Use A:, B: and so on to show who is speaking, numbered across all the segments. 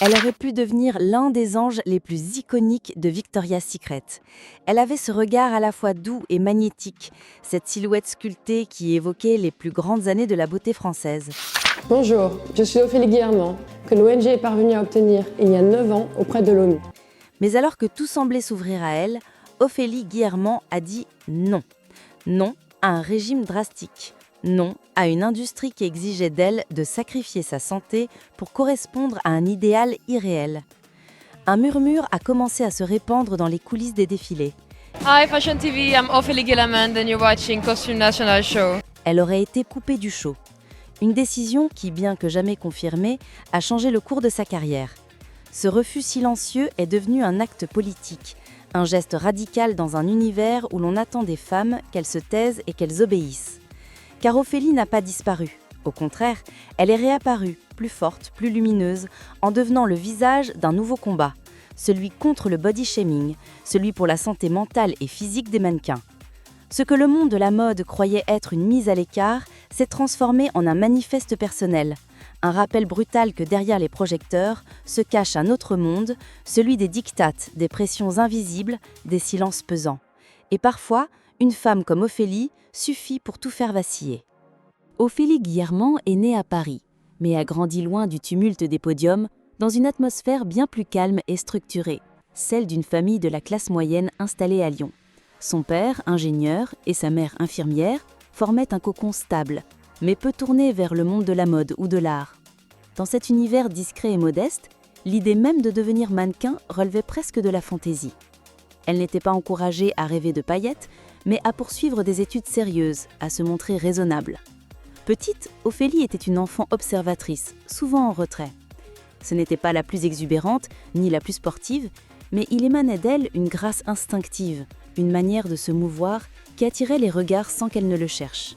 A: Elle aurait pu devenir l'un des anges les plus iconiques de Victoria's Secret. Elle avait ce regard à la fois doux et magnétique, cette silhouette sculptée qui évoquait les plus grandes années de la beauté française.
B: Bonjour, je suis Ophélie Guillermand, que l'ONG est parvenue à obtenir il y a 9 ans auprès de l'ONU.
A: Mais alors que tout semblait s'ouvrir à elle, Ophélie Guillermand a dit non. Non à un régime drastique. Non à une industrie qui exigeait d'elle de sacrifier sa santé pour correspondre à un idéal irréel. Un murmure a commencé à se répandre dans les coulisses des défilés.
C: Hi Fashion TV, I'm Ophélie Guillermand and you're watching Costume National Show.
A: Elle aurait été coupée du show. Une décision qui, bien que jamais confirmée, a changé le cours de sa carrière. Ce refus silencieux est devenu un acte politique, un geste radical dans un univers où l'on attend des femmes qu'elles se taisent et qu'elles obéissent. Car Ophélie n'a pas disparu. Au contraire, elle est réapparue, plus forte, plus lumineuse, en devenant le visage d'un nouveau combat, celui contre le body shaming, celui pour la santé mentale et physique des mannequins. Ce que le monde de la mode croyait être une mise à l'écart s'est transformé en un manifeste personnel, un rappel brutal que derrière les projecteurs se cache un autre monde, celui des diktats, des pressions invisibles, des silences pesants. Et parfois, une femme comme Ophélie suffit pour tout faire vaciller. Ophélie Guillermand est née à Paris, mais a grandi loin du tumulte des podiums, dans une atmosphère bien plus calme et structurée, celle d'une famille de la classe moyenne installée à Lyon. Son père, ingénieur, et sa mère, infirmière, formaient un cocon stable, mais peu tourné vers le monde de la mode ou de l'art. Dans cet univers discret et modeste, l'idée même de devenir mannequin relevait presque de la fantaisie. Elle n'était pas encouragée à rêver de paillettes, mais à poursuivre des études sérieuses, à se montrer raisonnable. Petite, Ophélie était une enfant observatrice, souvent en retrait. Ce n'était pas la plus exubérante, ni la plus sportive, mais il émanait d'elle une grâce instinctive, une manière de se mouvoir qui attirait les regards sans qu'elle ne le cherche.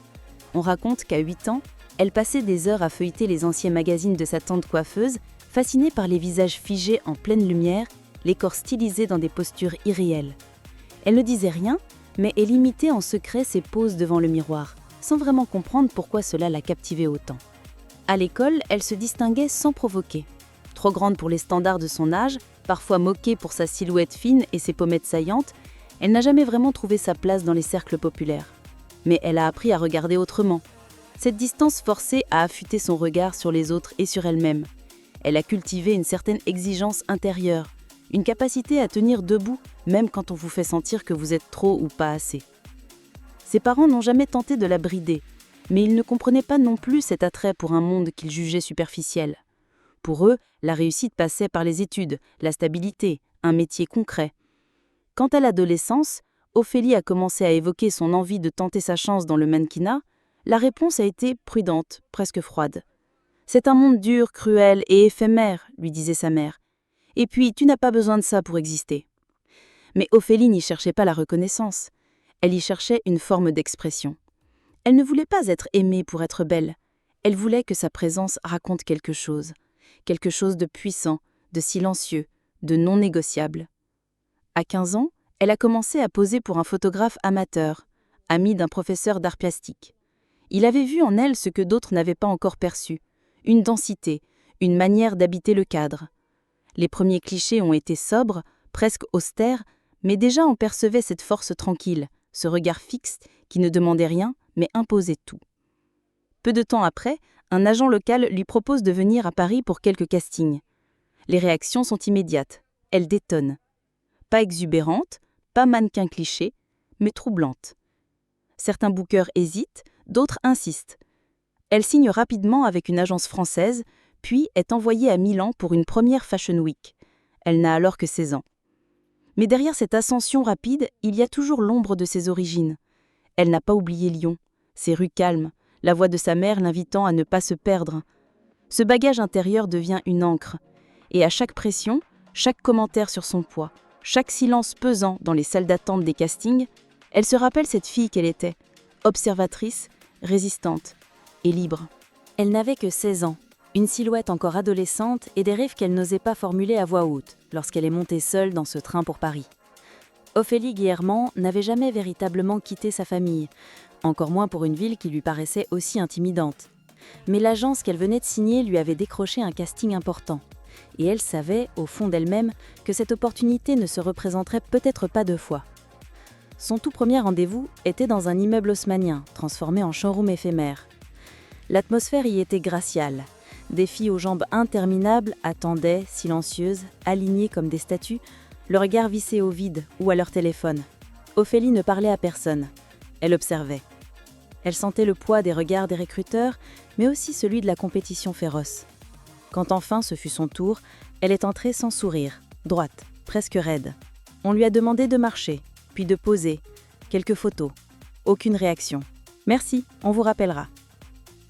A: On raconte qu'à 8 ans, elle passait des heures à feuilleter les anciens magazines de sa tante coiffeuse, fascinée par les visages figés en pleine lumière, les corps stylisés dans des postures irréelles. Elle ne disait rien, mais elle imitait en secret ses poses devant le miroir, sans vraiment comprendre pourquoi cela la captivait autant. À l'école, elle se distinguait sans provoquer. Trop grande pour les standards de son âge, parfois moquée pour sa silhouette fine et ses pommettes saillantes, elle n'a jamais vraiment trouvé sa place dans les cercles populaires. Mais elle a appris à regarder autrement. Cette distance forcée a affûté son regard sur les autres et sur elle-même. Elle a cultivé une certaine exigence intérieure, une capacité à tenir debout, même quand on vous fait sentir que vous êtes trop ou pas assez. Ses parents n'ont jamais tenté de la brider, mais ils ne comprenaient pas non plus cet attrait pour un monde qu'ils jugeaient superficiel. Pour eux, la réussite passait par les études, la stabilité, un métier concret. Quant à l'adolescence, Ophélie a commencé à évoquer son envie de tenter sa chance dans le mannequinat. La réponse a été prudente, presque froide. « C'est un monde dur, cruel et éphémère », lui disait sa mère. « Et puis, tu n'as pas besoin de ça pour exister. » Mais Ophélie n'y cherchait pas la reconnaissance. Elle y cherchait une forme d'expression. Elle ne voulait pas être aimée pour être belle. Elle voulait que sa présence raconte quelque chose de puissant, de silencieux, de non négociable. À 15 ans, elle a commencé à poser pour un photographe amateur, ami d'un professeur d'art plastique. Il avait vu en elle ce que d'autres n'avaient pas encore perçu, une densité, une manière d'habiter le cadre. Les premiers clichés ont été sobres, presque austères, mais déjà on percevait cette force tranquille, ce regard fixe qui ne demandait rien, mais imposait tout. Peu de temps après, un agent local lui propose de venir à Paris pour quelques castings. Les réactions sont immédiates. Elle détonne. Pas exubérante, pas mannequin cliché, mais troublante. Certains bookers hésitent, d'autres insistent. Elle signe rapidement avec une agence française, puis est envoyée à Milan pour une première Fashion Week. Elle n'a alors que 16 ans. Mais derrière cette ascension rapide, il y a toujours l'ombre de ses origines. Elle n'a pas oublié Lyon, ses rues calmes, la voix de sa mère l'invitant à ne pas se perdre. Ce bagage intérieur devient une ancre, et à chaque pression, chaque commentaire sur son poids, chaque silence pesant dans les salles d'attente des castings, elle se rappelle cette fille qu'elle était, observatrice, résistante et libre. Elle n'avait que 16 ans, une silhouette encore adolescente et des rêves qu'elle n'osait pas formuler à voix haute lorsqu'elle est montée seule dans ce train pour Paris. Ophélie Guillermand n'avait jamais véritablement quitté sa famille, encore moins pour une ville qui lui paraissait aussi intimidante. Mais l'agence qu'elle venait de signer lui avait décroché un casting important. Et elle savait, au fond d'elle-même, que cette opportunité ne se représenterait peut-être pas deux fois. Son tout premier rendez-vous était dans un immeuble haussmannien, transformé en showroom éphémère. L'atmosphère y était glaciale. Des filles aux jambes interminables attendaient, silencieuses, alignées comme des statues, le regard vissé au vide ou à leur téléphone. Ophélie ne parlait à personne. Elle observait. Elle sentait le poids des regards des recruteurs, mais aussi celui de la compétition féroce. Quand enfin ce fut son tour, elle est entrée sans sourire, droite, presque raide. On lui a demandé de marcher, puis de poser. Quelques photos. Aucune réaction. « Merci, on vous rappellera. »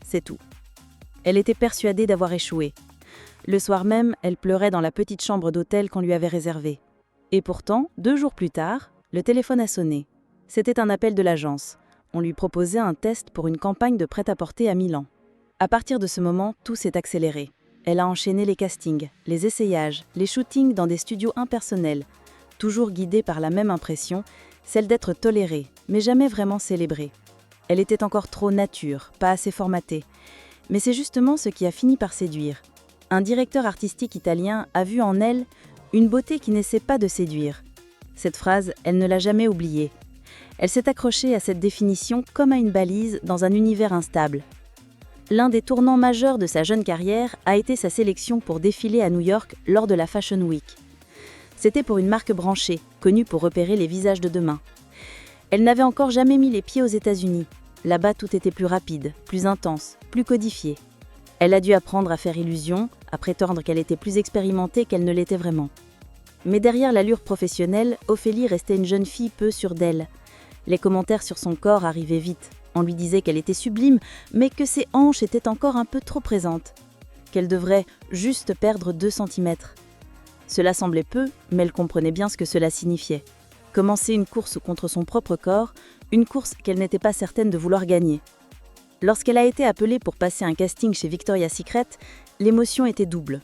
A: C'est tout. Elle était persuadée d'avoir échoué. Le soir même, elle pleurait dans la petite chambre d'hôtel qu'on lui avait réservée. Et pourtant, 2 jours plus tard, le téléphone a sonné. C'était un appel de l'agence. On lui proposait un test pour une campagne de prêt-à-porter à Milan. À partir de ce moment, tout s'est accéléré. Elle a enchaîné les castings, les essayages, les shootings dans des studios impersonnels, toujours guidée par la même impression, celle d'être tolérée, mais jamais vraiment célébrée. Elle était encore trop nature, pas assez formatée. Mais c'est justement ce qui a fini par séduire. Un directeur artistique italien a vu en elle une beauté qui n'essaie pas de séduire. Cette phrase, elle ne l'a jamais oubliée. Elle s'est accrochée à cette définition comme à une balise dans un univers instable. L'un des tournants majeurs de sa jeune carrière a été sa sélection pour défiler à New York lors de la Fashion Week. C'était pour une marque branchée, connue pour repérer les visages de demain. Elle n'avait encore jamais mis les pieds aux États-Unis. Là-bas, tout était plus rapide, plus intense, plus codifié. Elle a dû apprendre à faire illusion, à prétendre qu'elle était plus expérimentée qu'elle ne l'était vraiment. Mais derrière l'allure professionnelle, Ophélie restait une jeune fille peu sûre d'elle. Les commentaires sur son corps arrivaient vite. On lui disait qu'elle était sublime, mais que ses hanches étaient encore un peu trop présentes. Qu'elle devrait juste perdre 2 centimètres. Cela semblait peu, mais elle comprenait bien ce que cela signifiait. Commencer une course contre son propre corps, une course qu'elle n'était pas certaine de vouloir gagner. Lorsqu'elle a été appelée pour passer un casting chez Victoria's Secret, l'émotion était double.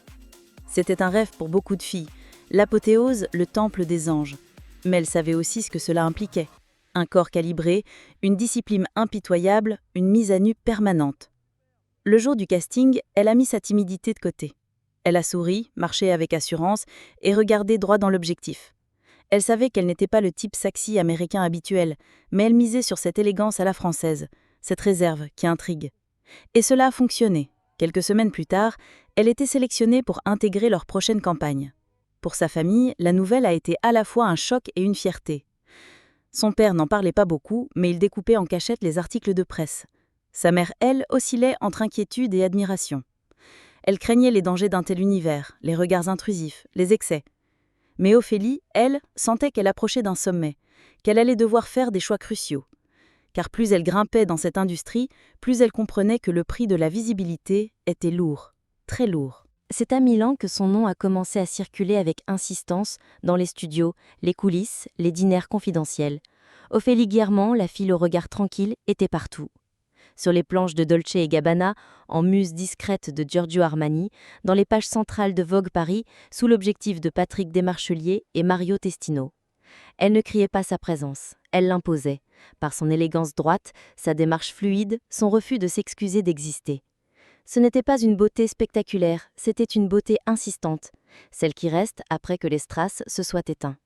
A: C'était un rêve pour beaucoup de filles, l'apothéose, le temple des anges. Mais elle savait aussi ce que cela impliquait. Un corps calibré, une discipline impitoyable, une mise à nu permanente. Le jour du casting, elle a mis sa timidité de côté. Elle a souri, marché avec assurance et regardé droit dans l'objectif. Elle savait qu'elle n'était pas le type sexy américain habituel, mais elle misait sur cette élégance à la française, cette réserve qui intrigue. Et cela a fonctionné. Quelques semaines plus tard, elle était sélectionnée pour intégrer leur prochaine campagne. Pour sa famille, la nouvelle a été à la fois un choc et une fierté. Son père n'en parlait pas beaucoup, mais il découpait en cachette les articles de presse. Sa mère, elle, oscillait entre inquiétude et admiration. Elle craignait les dangers d'un tel univers, les regards intrusifs, les excès. Mais Ophélie, elle, sentait qu'elle approchait d'un sommet, qu'elle allait devoir faire des choix cruciaux. Car plus elle grimpait dans cette industrie, plus elle comprenait que le prix de la visibilité était lourd, très lourd. C'est à Milan que son nom a commencé à circuler avec insistance dans les studios, les coulisses, les dîners confidentiels. Ophélie Guillermont, la fille au regard tranquille, était partout. Sur les planches de Dolce & Gabbana, en muse discrète de Giorgio Armani, dans les pages centrales de Vogue Paris, sous l'objectif de Patrick Desmarchelier et Mario Testino. Elle ne criait pas sa présence, elle l'imposait, par son élégance droite, sa démarche fluide, son refus de s'excuser d'exister. Ce n'était pas une beauté spectaculaire, c'était une beauté insistante, celle qui reste après que les strass se soient éteints.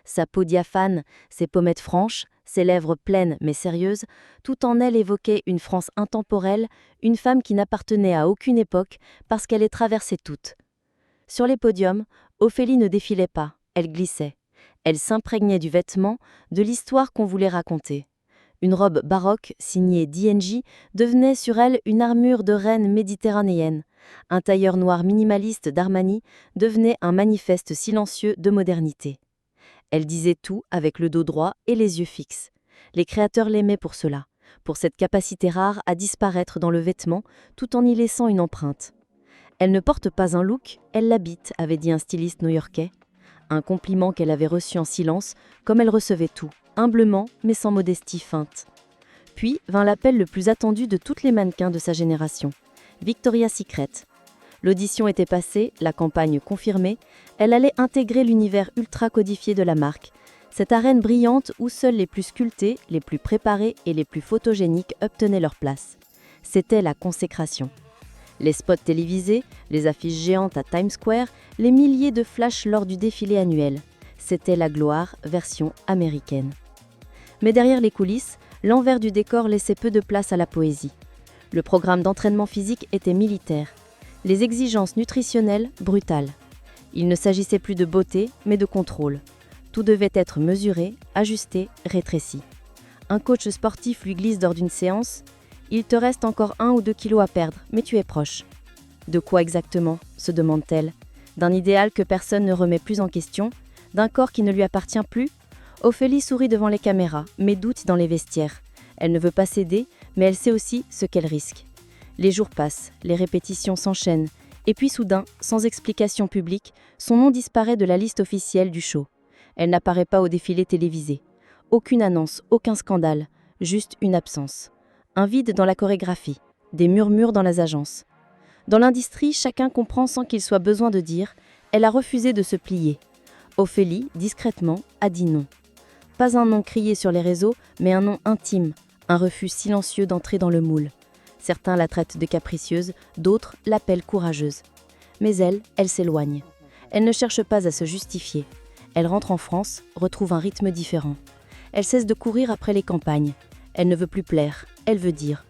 A: Sa peau diaphane, ses pommettes franches, ses lèvres pleines mais sérieuses, tout en elle évoquait une France intemporelle, une femme qui n'appartenait à aucune époque parce qu'elle les traversait toutes. Sur les podiums, Ophélie ne défilait pas, elle glissait. Elle s'imprégnait du vêtement, de l'histoire qu'on voulait raconter. Une robe baroque, signée D&G, devenait sur elle une armure de reine méditerranéenne. Un tailleur noir minimaliste d'Armani devenait un manifeste silencieux de modernité. Elle disait tout avec le dos droit et les yeux fixes. Les créateurs l'aimaient pour cela, pour cette capacité rare à disparaître dans le vêtement tout en y laissant une empreinte. Elle ne porte pas un look, elle l'habite, avait dit un styliste new-yorkais. Un compliment qu'elle avait reçu en silence, comme elle recevait tout, humblement mais sans modestie feinte. Puis vint l'appel le plus attendu de toutes les mannequins de sa génération, Victoria's Secret. L'audition était passée, la campagne confirmée, elle allait intégrer l'univers ultra codifié de la marque, cette arène brillante où seuls les plus sculptés, les plus préparés et les plus photogéniques obtenaient leur place. C'était la consécration. Les spots télévisés, les affiches géantes à Times Square, les milliers de flashs lors du défilé annuel. C'était la gloire, version américaine. Mais derrière les coulisses, l'envers du décor laissait peu de place à la poésie. Le programme d'entraînement physique était militaire. Les exigences nutritionnelles, brutales. Il ne s'agissait plus de beauté, mais de contrôle. Tout devait être mesuré, ajusté, rétréci. Un coach sportif lui glisse lors d'une séance « Il te reste encore 1 ou 2 kilos à perdre, mais tu es proche. » De quoi exactement, se demande-t-elle? D'un idéal que personne ne remet plus en question? D'un corps qui ne lui appartient plus? Ophélie sourit devant les caméras, mais doute dans les vestiaires. Elle ne veut pas céder, mais elle sait aussi ce qu'elle risque. Les jours passent, les répétitions s'enchaînent, et puis soudain, sans explication publique, son nom disparaît de la liste officielle du show. Elle n'apparaît pas au défilé télévisé. Aucune annonce, aucun scandale, juste une absence. Un vide dans la chorégraphie, des murmures dans les agences. Dans l'industrie, chacun comprend sans qu'il soit besoin de dire « Elle a refusé de se plier ». Ophélie, discrètement, a dit non. Pas un nom crié sur les réseaux, mais un nom intime, un refus silencieux d'entrer dans le moule. Certains la traitent de capricieuse, d'autres l'appellent courageuse. Mais elle s'éloigne. Elle ne cherche pas à se justifier. Elle rentre en France, retrouve un rythme différent. Elle cesse de courir après les campagnes. Elle ne veut plus plaire, elle veut dire.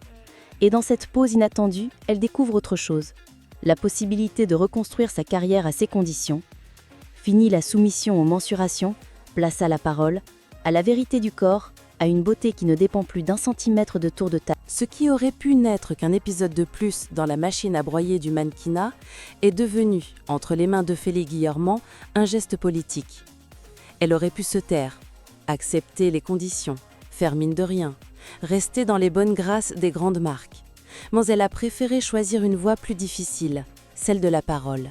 A: Et dans cette pause inattendue, elle découvre autre chose. La possibilité de reconstruire sa carrière à ses conditions. Fini la soumission aux mensurations, place à la parole, à la vérité du corps, à une beauté qui ne dépend plus d'1 centimètre de tour de taille.
D: Ce qui aurait pu n'être qu'un épisode de plus dans la machine à broyer du mannequinat est devenu, entre les mains d'Ophélie Guillermant, un geste politique. Elle aurait pu se taire, accepter les conditions, faire mine de rien, rester dans les bonnes grâces des grandes marques. Mais elle a préféré choisir une voie plus difficile, celle de la parole.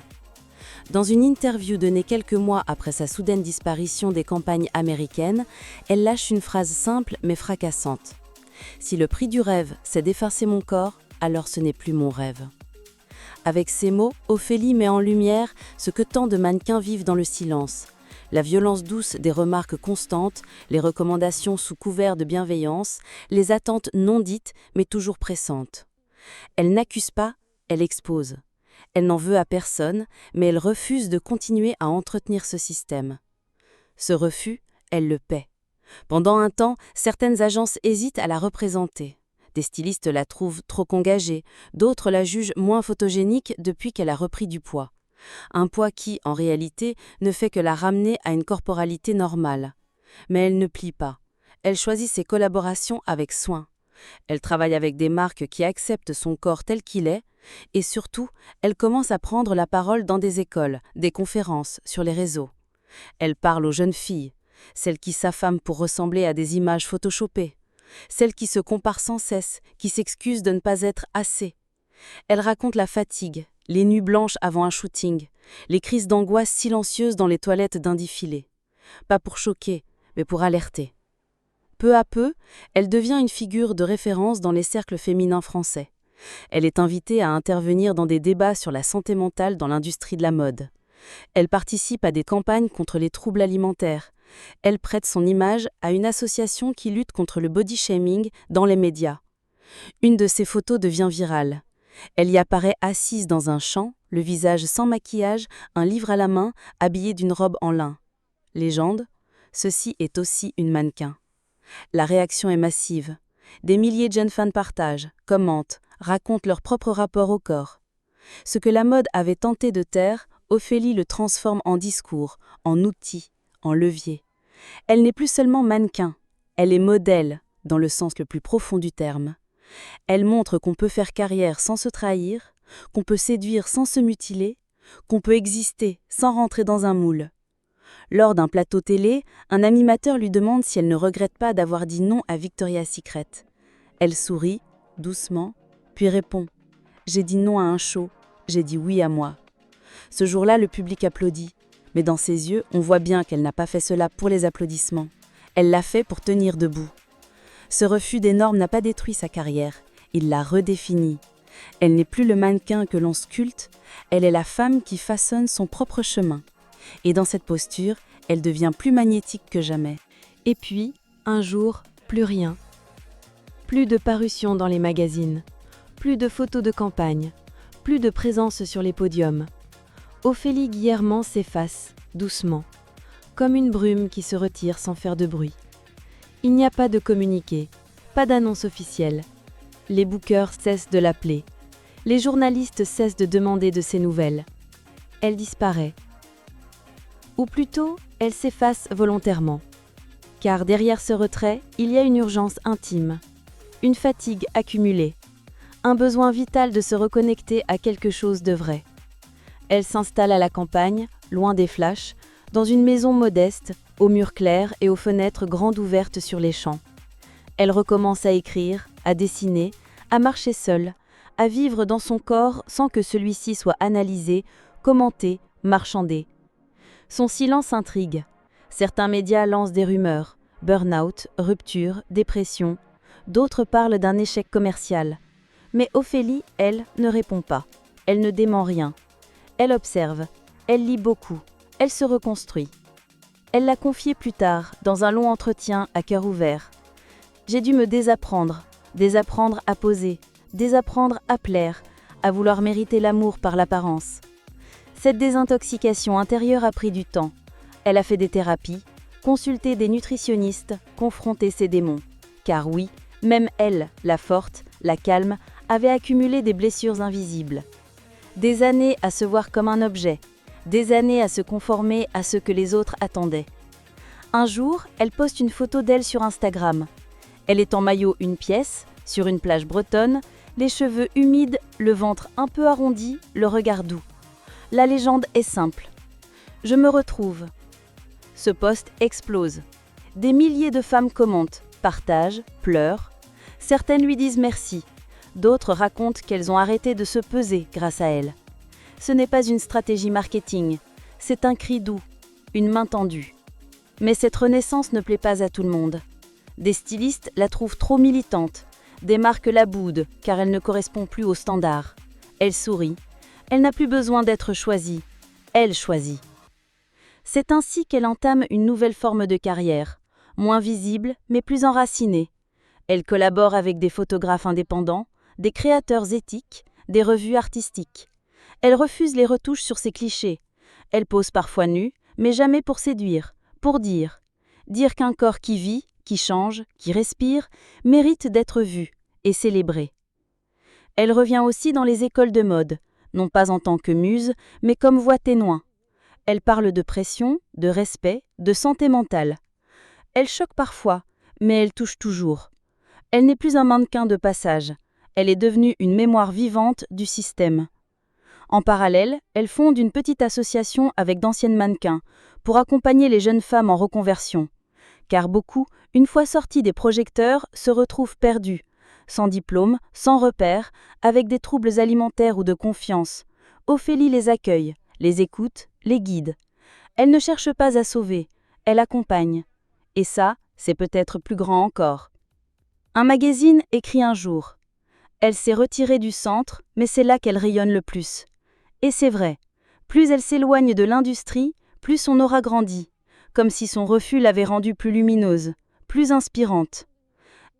D: Dans une interview donnée quelques mois après sa soudaine disparition des campagnes américaines, elle lâche une phrase simple mais fracassante. « Si le prix du rêve, c'est d'effacer mon corps, alors ce n'est plus mon rêve. » Avec ces mots, Ophélie met en lumière ce que tant de mannequins vivent dans le silence. La violence douce des remarques constantes, les recommandations sous couvert de bienveillance, les attentes non dites mais toujours pressantes. Elle n'accuse pas, elle expose. Elle n'en veut à personne, mais elle refuse de continuer à entretenir ce système. Ce refus, elle le paie. Pendant un temps, certaines agences hésitent à la représenter. Des stylistes la trouvent trop engagée, d'autres la jugent moins photogénique depuis qu'elle a repris du poids. Un poids qui, en réalité, ne fait que la ramener à une corporalité normale. Mais elle ne plie pas. Elle choisit ses collaborations avec soin. Elle travaille avec des marques qui acceptent son corps tel qu'il est, et surtout, elle commence à prendre la parole dans des écoles, des conférences, sur les réseaux. Elle parle aux jeunes filles, celles qui s'affament pour ressembler à des images photoshopées, celles qui se comparent sans cesse, qui s'excusent de ne pas être assez. Elle raconte la fatigue, les nuits blanches avant un shooting, les crises d'angoisse silencieuses dans les toilettes d'un défilé. Pas pour choquer, mais pour alerter. Peu à peu, elle devient une figure de référence dans les cercles féminins français. Elle est invitée à intervenir dans des débats sur la santé mentale dans l'industrie de la mode. Elle participe à des campagnes contre les troubles alimentaires. Elle prête son image à une association qui lutte contre le body shaming dans les médias. Une de ses photos devient virale. Elle y apparaît assise dans un champ, le visage sans maquillage, un livre à la main, habillée d'une robe en lin. Légende, ceci est aussi une mannequin. La réaction est massive. Des milliers de jeunes fans partagent, commentent, racontent leur propre rapport au corps. Ce que la mode avait tenté de taire, Ophélie le transforme en discours, en outil, en levier. Elle n'est plus seulement mannequin, elle est modèle, dans le sens le plus profond du terme. Elle montre qu'on peut faire carrière sans se trahir, qu'on peut séduire sans se mutiler, qu'on peut exister sans rentrer dans un moule. Lors d'un plateau télé, un animateur lui demande si elle ne regrette pas d'avoir dit non à Victoria's Secret. Elle sourit, doucement, puis répond « J'ai dit non à un show, j'ai dit oui à moi ». Ce jour-là, le public applaudit, mais dans ses yeux, on voit bien qu'elle n'a pas fait cela pour les applaudissements. Elle l'a fait pour tenir debout. Ce refus des normes n'a pas détruit sa carrière, il l'a redéfinie. Elle n'est plus le mannequin que l'on sculpte, elle est la femme qui façonne son propre chemin. Et dans cette posture, elle devient plus magnétique que jamais.
E: Et puis, un jour, plus rien. Plus de parutions dans les magazines, plus de photos de campagne, Plus de présence sur les podiums. Ophélie Guillermant s'efface, doucement, comme une brume qui se retire sans faire de bruit. Il n'y a pas de communiqué, pas d'annonce officielle. Les bookers cessent de l'appeler. Les journalistes cessent de demander de ses nouvelles. Elle disparaît. Ou plutôt, elle s'efface volontairement. Car derrière ce retrait, il y a une urgence intime, une fatigue accumulée, un besoin vital de se reconnecter à quelque chose de vrai. Elle s'installe à la campagne, loin des flashs, dans une maison modeste, aux murs clairs et aux fenêtres grandes ouvertes sur les champs. Elle recommence à écrire, à dessiner, à marcher seule, à vivre dans son corps sans que celui-ci soit analysé, commenté, marchandé. Son silence intrigue. Certains médias lancent des rumeurs, burn-out, rupture, dépression. D'autres parlent d'un échec commercial. Mais Ophélie, elle, ne répond pas. Elle ne dément rien. Elle observe. Elle lit beaucoup. Elle se reconstruit. Elle l'a confié plus tard, dans un long entretien à cœur ouvert. J'ai dû me désapprendre à poser, désapprendre à plaire, à vouloir mériter l'amour par l'apparence. Cette désintoxication intérieure a pris du temps. Elle a fait des thérapies, consulté des nutritionnistes, confronté ses démons. Car oui, même elle, la forte, la calme, avait accumulé des blessures invisibles. Des années à se voir comme un objet, des années à se conformer à ce que les autres attendaient. Un jour, elle poste une photo d'elle sur Instagram. Elle est en maillot une pièce, sur une plage bretonne, les cheveux humides, le ventre un peu arrondi, le regard doux. La légende est simple. Je me retrouve. Ce post explose. Des milliers de femmes commentent, partagent, pleurent. Certaines lui disent merci. D'autres racontent qu'elles ont arrêté de se peser grâce à elle. Ce n'est pas une stratégie marketing, c'est un cri doux, une main tendue. Mais cette renaissance ne plaît pas à tout le monde. Des stylistes la trouvent trop militante, des marques la boudent car elle ne correspond plus aux standards. Elle sourit, elle n'a plus besoin d'être choisie, elle choisit. C'est ainsi qu'elle entame une nouvelle forme de carrière, moins visible mais plus enracinée. Elle collabore avec des photographes indépendants, des créateurs éthiques, des revues artistiques. Elle refuse les retouches sur ses clichés. Elle pose parfois nue, mais jamais pour séduire, pour dire. Dire qu'un corps qui vit, qui change, qui respire, mérite d'être vu et célébré. Elle revient aussi dans les écoles de mode, non pas en tant que muse, mais comme voix témoin. Elle parle de pression, de respect, de santé mentale. Elle choque parfois, mais elle touche toujours. Elle n'est plus un mannequin de passage. Elle est devenue une mémoire vivante du système. En parallèle, elle fonde une petite association avec d'anciennes mannequins pour accompagner les jeunes femmes en reconversion. Car beaucoup, une fois sortis des projecteurs, se retrouvent perdus, sans diplôme, sans repère, avec des troubles alimentaires ou de confiance. Ophélie les accueille, les écoute, les guide. Elle ne cherche pas à sauver, elle accompagne. Et ça, c'est peut-être plus grand encore. Un magazine écrit un jour. Elle s'est retirée du centre, mais c'est là qu'elle rayonne le plus. Et c'est vrai, plus elle s'éloigne de l'industrie, plus son aura grandit, comme si son refus l'avait rendue plus lumineuse, plus inspirante.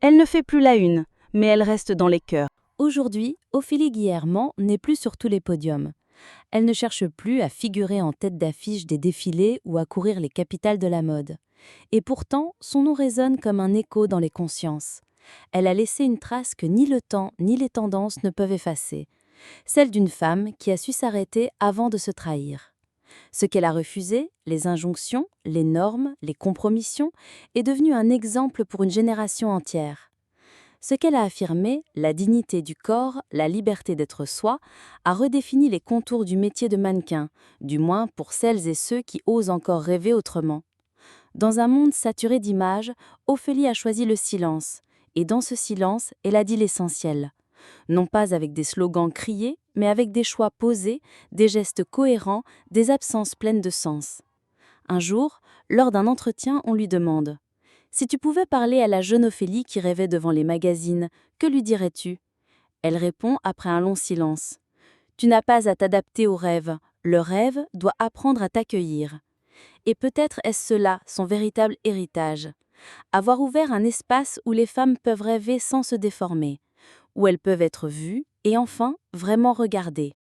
E: Elle ne fait plus la une, mais elle reste dans les cœurs.
A: Aujourd'hui, Ophélie Guillermant n'est plus sur tous les podiums. Elle ne cherche plus à figurer en tête d'affiche des défilés ou à courir les capitales de la mode. Et pourtant, son nom résonne comme un écho dans les consciences. Elle a laissé une trace que ni le temps ni les tendances ne peuvent effacer. Celle d'une femme qui a su s'arrêter avant de se trahir. Ce qu'elle a refusé, les injonctions, les normes, les compromissions, est devenu un exemple pour une génération entière. Ce qu'elle a affirmé, la dignité du corps, la liberté d'être soi, a redéfini les contours du métier de mannequin, du moins pour celles et ceux qui osent encore rêver autrement. Dans un monde saturé d'images, Ophélie a choisi le silence, et dans ce silence, elle a dit l'essentiel. Non pas avec des slogans criés, mais avec des choix posés, des gestes cohérents, des absences pleines de sens. Un jour, lors d'un entretien, on lui demande « Si tu pouvais parler à la jeune Ophélie qui rêvait devant les magazines, que lui dirais-tu » Elle répond après un long silence « Tu n'as pas à t'adapter au rêve, le rêve doit apprendre à t'accueillir. » Et peut-être est-ce cela son véritable héritage. Avoir ouvert un espace où les femmes peuvent rêver sans se déformer, où elles peuvent être vues, Et enfin, vraiment regarder.